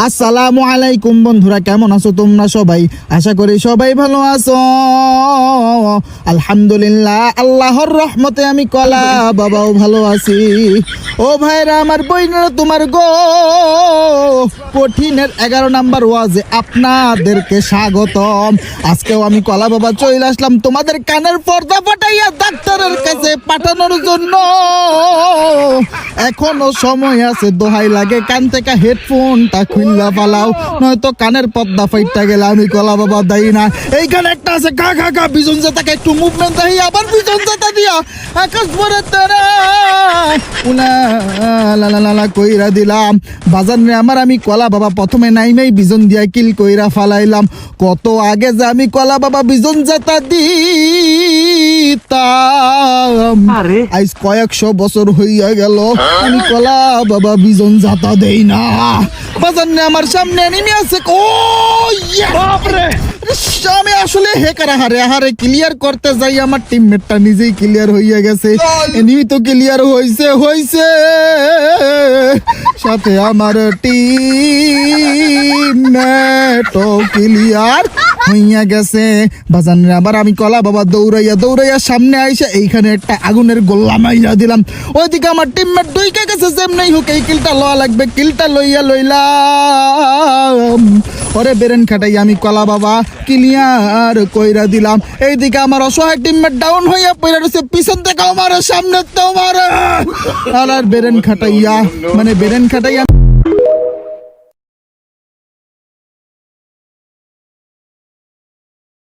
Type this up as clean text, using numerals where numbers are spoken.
আসসালামু আলাইকুম বন্ধুরা, কেমন আছো তোমরা সবাই? আশা করি সবাই ভালো আছো। আলহামদুলিল্লাহ, আল্লাহর রহমতে আমি কলা বাবাও ভালো আছি। ও ভাইরা আমার, বইনেরা তোমার গো কঠিনের 11 নাম্বার ওয়াজে আপনাদেরকে স্বাগতম। আজকেও আমি কলা বাবা চলে আসলাম তোমাদের কানের পর্দা ফাটাইয়া ডাক্তারের কাছে পাঠানোর জন্য। এখনো সময় আছে, দোহাই লাগে কান থেকে হেডফোনটা খুললা পালাও, নয়তো কানের পর্দা ফাইটটা গেলে আমি কলা বাবা দেই না। এইখানে একটা আছে গা গা গা বিজন জাতাকে একটু মুভমেন্ট দেই, আবার বিজন জাতা দিয়া আকাশ ভরে তারা উনা লা লা লা লা কইরা দিলাম। বাজার রে আমার, আমি কলা বাবা প্রথমে নাইমেই বিজন দিয়া কিল কইরা ফালাইলাম। কত আগে যে আমি কলা বাবা বিজন জাতা দিতাম, আজ কয়েকশো বছর হইয়া গেল আমি কলা বাবা বিজন জাতা দেই না। বাজার নে আমার সামনে নেমে আছে। ও বাপরে, আমি আসলে হারে ক্লিয়ার করতে যাই, আমার টিমমেটটা নিজেই ক্লিয়ার হইয়া গেছে। এনিমি তো ক্লিয়ার হইছে সাথে আমার টিমমেটও ক্লিয়ার হইয়া গেছে। বাজান রে আবার আমি কলা বাবা দৌড়াইয়া সামনে আইসা এইখানে একটা আগুনের গোল্লা মাইরা দিলাম। ওইদিকে আমার টিমমেট ডুইকা গেছে, যেমনি হোক এই কিলটা লওয়া লাগবে। কিলটা লইলাম, ওরে বেরেন খাটাই আমি কলা বাবা ক্লিয়ার কইরা দিলাম। এইদিকে আমার অসহায় টিমমেট ডাউন হইয়া পড়ে রয়েছে, পিছন থেকে আমার সামনে তো আমার আর বেরেন খাটাইয়া